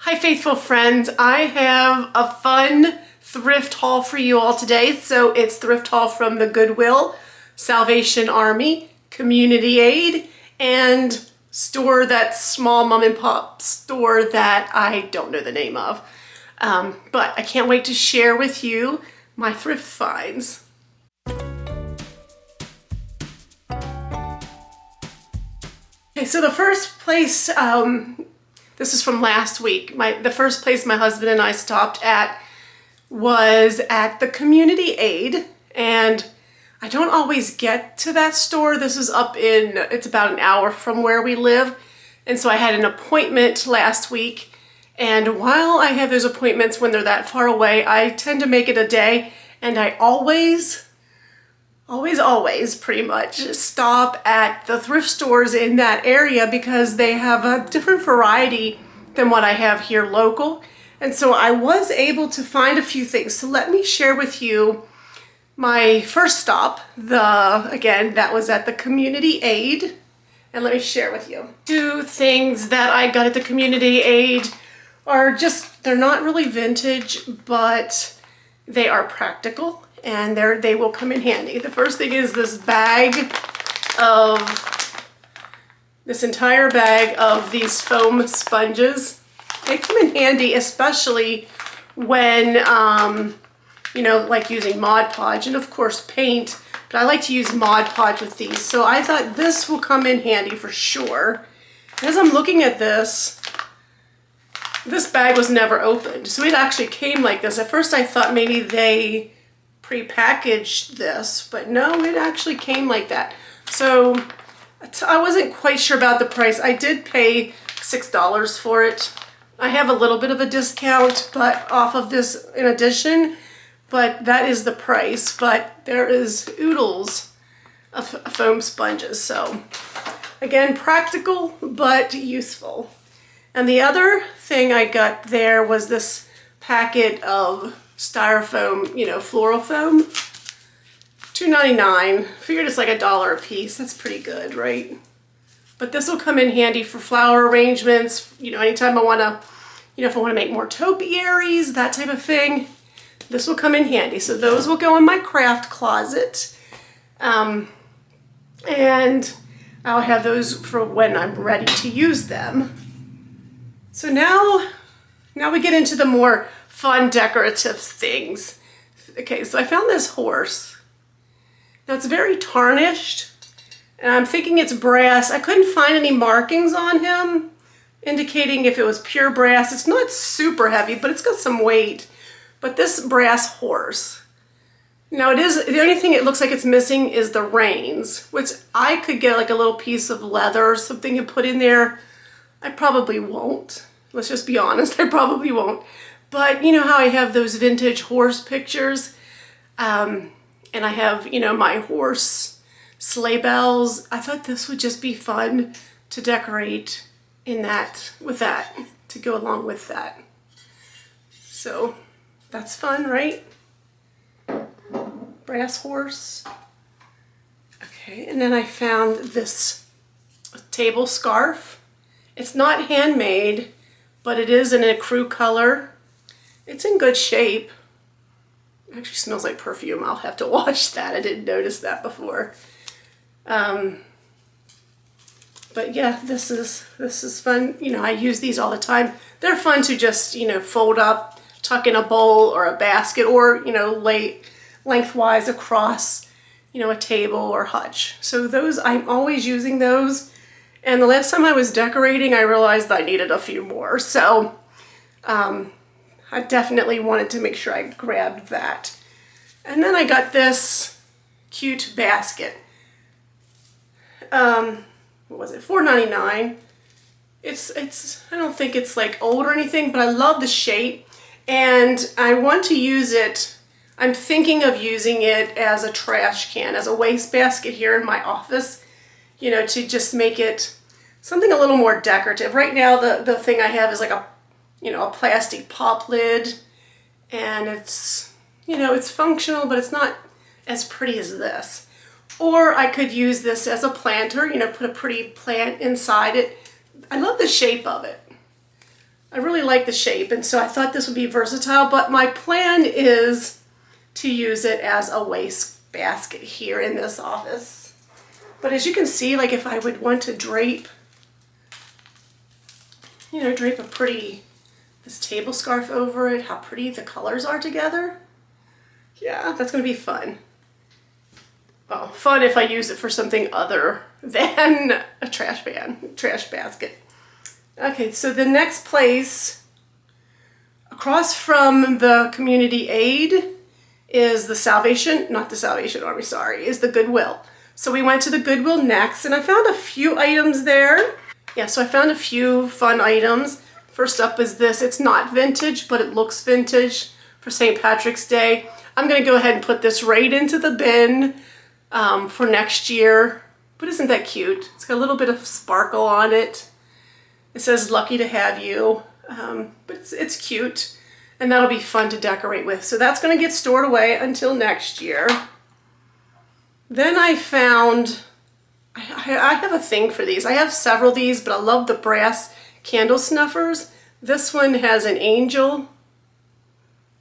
Hi faithful friends, I have a fun thrift haul for you all today. So it's thrift haul from the Goodwill, Salvation Army, Community Aid, and store, that small mom and pop store that I don't know the name of. But I can't wait to share with you my thrift finds. Okay, so the first place, this is from last week. The first place my husband and I stopped at was at the Community Aid, and I don't always get to that store. This is it's about an hour from where we live, and so I had an appointment last week, and while I have those appointments when they're that far away, I tend to make it a day, and I always pretty much stop at the thrift stores in that area because they have a different variety than what I have here local. And so I was able to find a few things. So let me share with you my first stop. Again, that was at the Community Aid. And let me share with you. Two things that I got at the Community Aid are they're not really vintage, but they are practical. And they will come in handy. The first thing is this entire bag of these foam sponges. They come in handy, especially when, like using Mod Podge and of course paint, but I like to use Mod Podge with these. So I thought this will come in handy for sure. As I'm looking at this bag was never opened. So it actually came like this. At first I thought maybe they pre-packaged this, but no, it actually came like that. So I wasn't quite sure about the price. I did pay $6 for it. I have a little bit of a discount but off of this in addition, but that is the price. But there is oodles of foam sponges. So again, practical but useful. And the other thing I got there was this packet of styrofoam, floral foam. $2.99. Figured it's like $1 a piece. That's pretty good, right? But this will come in handy for flower arrangements. Anytime I want to, if I want to make more topiaries, that type of thing, this will come in handy. So those will go in my craft closet. And I'll have those for when I'm ready to use them. So now we get into the more fun decorative things. Okay, so I found this horse. Now it's very tarnished, and I'm thinking it's brass. I couldn't find any markings on him indicating if it was pure brass. It's not super heavy, but it's got some weight. But this brass horse, now the only thing it looks like it's missing is the reins, which I could get like a little piece of leather or something and put in there. I probably won't. Let's just be honest, I probably won't. But you know how I have those vintage horse pictures? And I have, my horse sleigh bells. I thought this would just be fun to decorate to go along with that. So that's fun, right? Brass horse. Okay, and then I found this table scarf. It's not handmade, but it is in a crew color. It's in good shape. It actually smells like perfume. I'll have to wash that. I didn't notice that before. But yeah, this is fun. I use these all the time. They're fun to just, fold up, tuck in a bowl or a basket, or, lay lengthwise across, a table or hutch. So those, I'm always using those. And the last time I was decorating, I realized I needed a few more. So, I definitely wanted to make sure I grabbed that. And then I got this cute basket. What was it? $4.99. It's I don't think it's like old or anything, but I love the shape and I want to use it. I'm thinking of using it as a trash can, as a waste basket here in my office, to just make it something a little more decorative. Right now the thing I have is like a plastic pop lid, and it's functional, but it's not as pretty as this. Or I could use this as a planter, put a pretty plant inside it. I love the shape of it. I really like the shape, and so I thought this would be versatile, but my plan is to use it as a waste basket here in this office. But as you can see, like if I would want to drape, you know, drape this table scarf over it, how pretty the colors are together. Yeah, that's gonna be fun. Well, fun if I use it for something other than a trash basket. Okay, so the next place across from the community aid is the not the Salvation Army, sorry, is the Goodwill. So we went to the Goodwill next, and I found a few items there. Yeah, so I found a few fun items. First up is this. It's not vintage, but it looks vintage for St. Patrick's Day. I'm gonna go ahead and put this right into the bin for next year. But isn't that cute? It's got a little bit of sparkle on it. It says lucky to have you, but it's cute. And that'll be fun to decorate with. So that's gonna get stored away until next year. Then I found, I have a thing for these. I have several of these, but I love the brass candle snuffers. This one has an angel,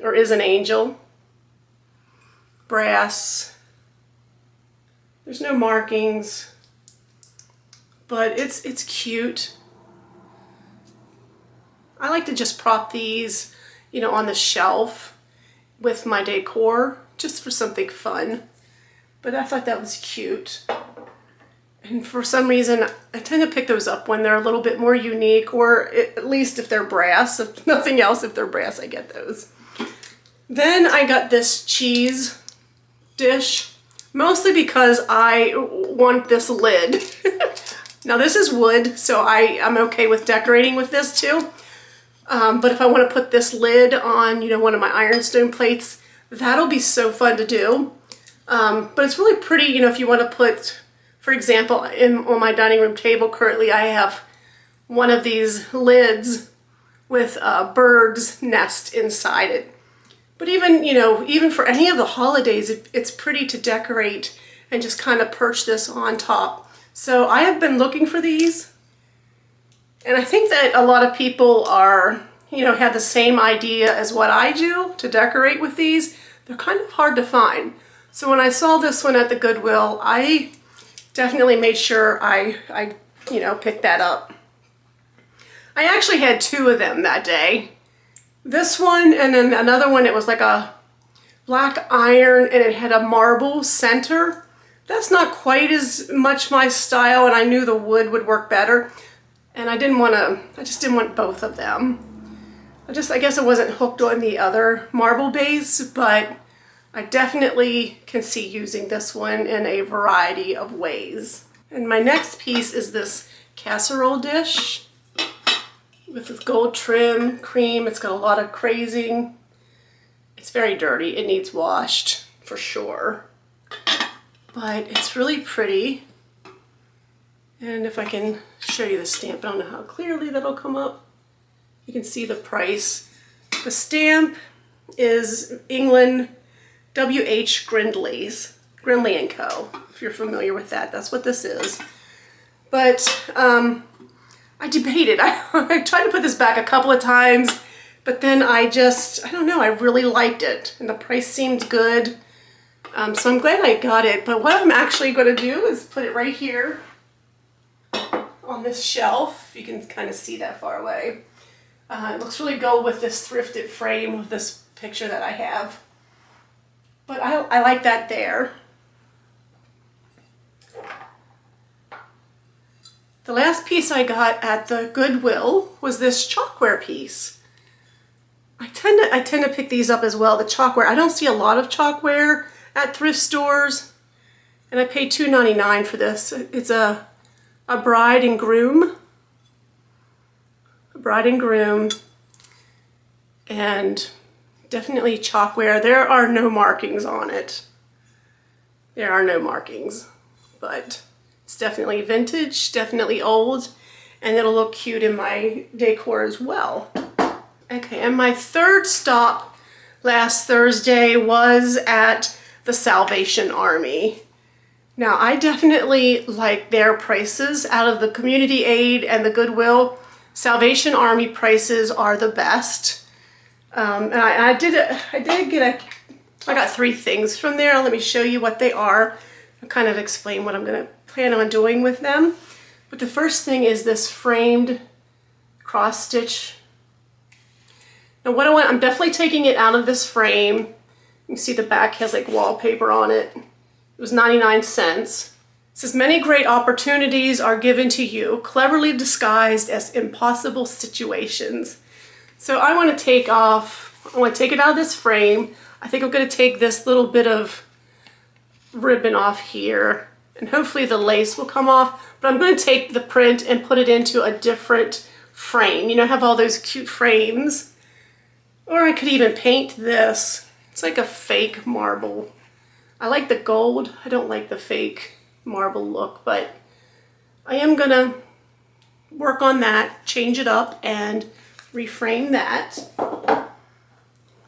or is an angel. Brass. There's no markings, but it's cute. I like to just prop these, you know, on the shelf with my decor, just for something fun. But I thought that was cute. And for some reason, I tend to pick those up when they're a little bit more unique, or at least if they're brass. If nothing else, if they're brass, I get those. Then I got this cheese dish, mostly because I want this lid. Now this is wood, so I'm okay with decorating with this too. But if I want to put this lid on, you know, one of my ironstone plates, that'll be so fun to do. But it's really pretty, you know, if you want to put, for example, on my dining room table currently, I have one of these lids with a bird's nest inside it. But even, you know, even for any of the holidays, it's pretty to decorate and just kind of perch this on top. So I have been looking for these, and I think that a lot of people are, you know, have the same idea as what I do to decorate with these. They're kind of hard to find. So when I saw this one at the Goodwill, I definitely made sure I you know, picked that up. I actually had two of them that day. This one, and then another one, it was like a black iron and it had a marble center. That's not quite as much my style, and I knew the wood would work better. And I just didn't want both of them. I guess I wasn't hooked on the other marble base, but I definitely can see using this one in a variety of ways. And my next piece is this casserole dish with this gold trim, cream. It's got a lot of crazing. It's very dirty. It needs washed for sure. But it's really pretty. And if I can show you the stamp, I don't know how clearly that'll come up. You can see the price. The stamp is England W.H. Grindley & Co. If you're familiar with that, that's what this is. But I debated. I tried to put this back a couple of times, but then I don't know, I really liked it, and the price seemed good. So I'm glad I got it. But what I'm actually going to do is put it right here on this shelf. You can kind of see that far away. It looks really good with this thrifted frame of this picture that I have. But I like that there. The last piece I got at the Goodwill was this chalkware piece. I tend to pick these up as well, the chalkware. I don't see a lot of chalkware at thrift stores, and I paid $2.99 for this. It's a bride and groom. A bride and groom, and definitely chalkware. There are no markings on it. There are no markings, but it's definitely vintage, definitely old, and it'll look cute in my decor as well. Okay, and my third stop last Thursday was at the Salvation Army. Now, I definitely like their prices out of the community aid and the Goodwill. Salvation Army prices are the best. And I got 3 things from there. Let me show you what they are. I'll kind of explain what I'm going to plan on doing with them. But the first thing is this framed cross stitch. Now what I'm definitely taking it out of this frame. You can see the back has like wallpaper on it. It was 99 cents. It says, many great opportunities are given to you, cleverly disguised as impossible situations. So I want to take it out of this frame. I think I'm going to take this little bit of ribbon off here, and hopefully the lace will come off, but I'm going to take the print and put it into a different frame. You know, have all those cute frames. Or I could even paint this. It's like a fake marble. I like the gold. I don't like the fake marble look, but I am gonna work on that, change it up, and reframe that.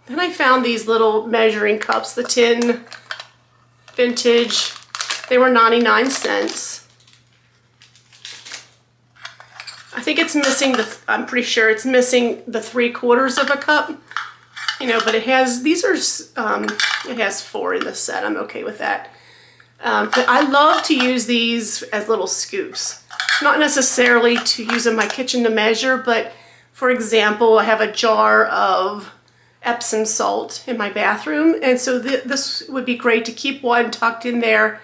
Then I found these little measuring cups, the tin vintage. They were 99 cents. I think it's missing I'm pretty sure it's missing the 3/4 of a cup. You know, but it has, it has 4 in the set. I'm okay with that. But I love to use these as little scoops. Not necessarily to use in my kitchen to measure, but for example, I have a jar of Epsom salt in my bathroom, and so this would be great to keep one tucked in there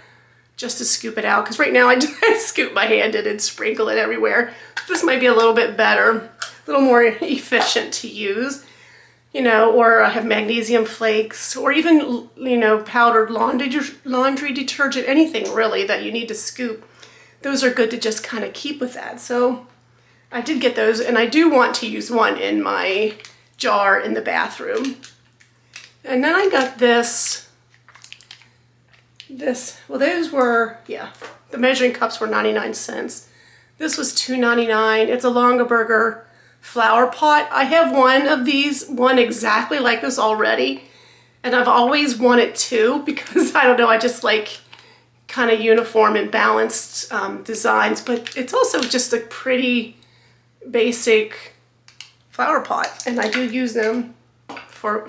just to scoop it out, because right now I scoop my hand in and sprinkle it everywhere. This might be a little bit better, a little more efficient to use. You know, or I have magnesium flakes, or even, you know, powdered laundry detergent, anything really that you need to scoop. Those are good to just kind of keep with that. So I did get those, and I do want to use one in my jar in the bathroom. And then I got this, well, those were, yeah, the measuring cups were 99 cents. This was $2.99. It's a Longaberger flower pot. I have one of these, one exactly like this already, and I've always wanted 2 because I don't know, I just like kind of uniform and balanced designs, but it's also just a pretty basic flower pot, and I do use them for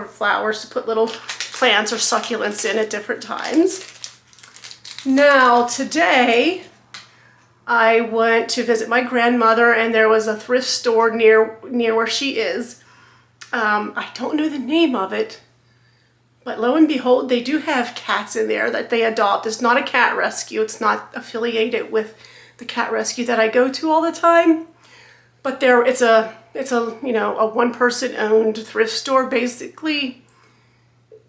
flowers, to put little plants or succulents in at different times. Now today I went to visit my grandmother, and there was a thrift store near where she is. I don't know the name of it, but lo and behold, they do have cats in there that they adopt. It's not a cat rescue. It's not affiliated with the cat rescue that I go to all the time. But it's a you know, a one-person owned thrift store. Basically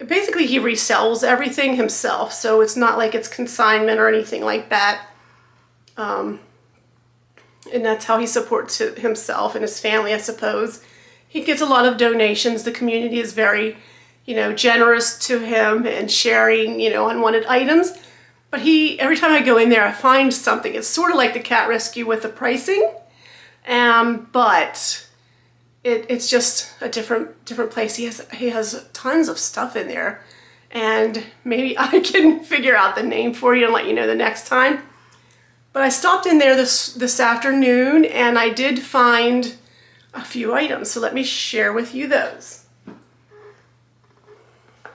he resells everything himself, so it's not like it's consignment or anything like that. And that's how he supports himself and his family, I suppose. He gets a lot of donations. The community is very, you know, generous to him and sharing, you know, unwanted items. But every time I go in there, I find something. It's sort of like the cat rescue with the pricing, but it's just a different place. He has tons of stuff in there, and maybe I can figure out the name for you and let you know the next time. But I stopped in there this afternoon, and I did find a few items, so let me share with you those.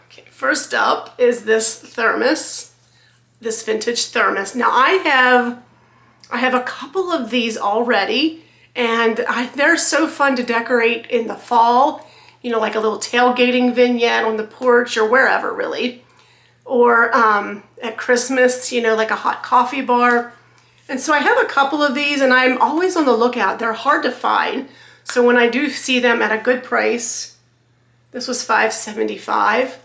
Okay, first up is this thermos, this vintage thermos. Now I have a couple of these already, and they're so fun to decorate in the fall, you know, like a little tailgating vignette on the porch or wherever really, or at Christmas, you know, like a hot coffee bar. And so I have a couple of these, and I'm always on the lookout. They're hard to find. So when I do see them at a good price, this was $5.75.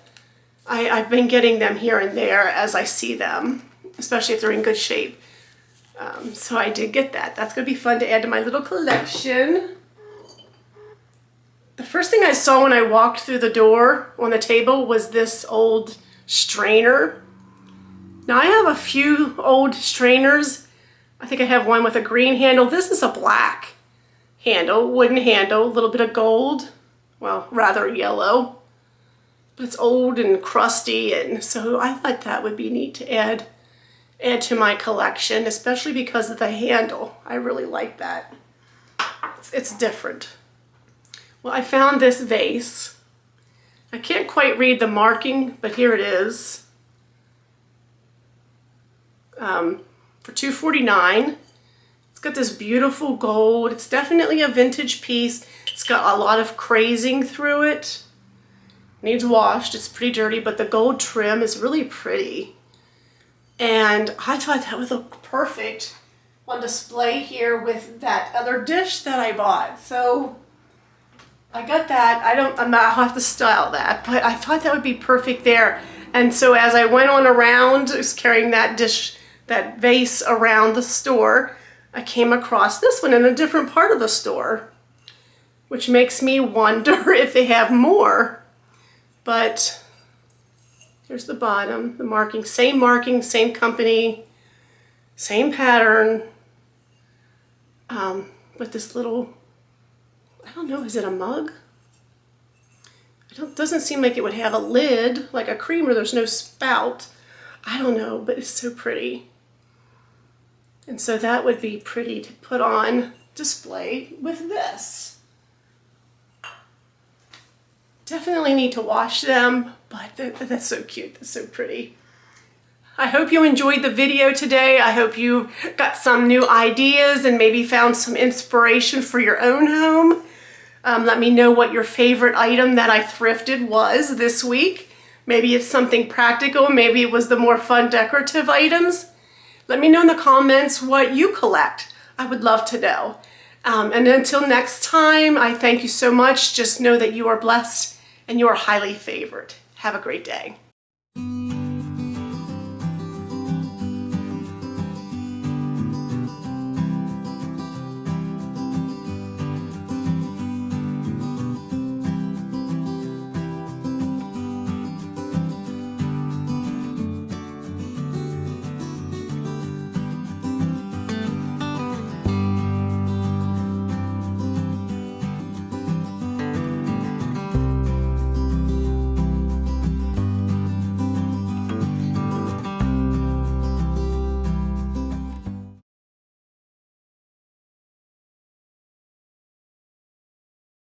I've been getting them here and there as I see them, especially if they're in good shape. So I did get that. That's going to be fun to add to my little collection. The first thing I saw when I walked through the door on the table was this old strainer. Now I have a few old strainers. I think I have one with a green handle. This is a black handle, wooden handle, a little bit of gold, well, rather yellow. But it's old and crusty, and so I thought that would be neat to add to my collection, especially because of the handle. I really like that. it's different. Well, I found this vase. I can't quite read the marking, but here it is. For $2.49. It's got this beautiful gold. It's definitely a vintage piece. It's got a lot of crazing through it. Needs washed. It's pretty dirty, but the gold trim is really pretty. And I thought that would look perfect on display here with that other dish that I bought. So I got that. I'll have to style that, but I thought that would be perfect there. And so as I went on around, I was carrying that dish, that vase around the store, I came across this one in a different part of the store, which makes me wonder if they have more. But here's the bottom, the marking, same company, same pattern, with this little, I don't know, is it a mug? It doesn't seem like it would have a lid, like a creamer. There's no spout. I don't know, but it's so pretty. And so that would be pretty to put on display with this. Definitely need to wash them, but that's so cute. That's so pretty. I hope you enjoyed the video today. I hope you got some new ideas and maybe found some inspiration for your own home. Let me know what your favorite item that I thrifted was this week. Maybe it's something practical. Maybe it was the more fun decorative items. Let me know in the comments what you collect. I would love to know. And until next time, I thank you so much. Just know that you are blessed and you are highly favored. Have a great day.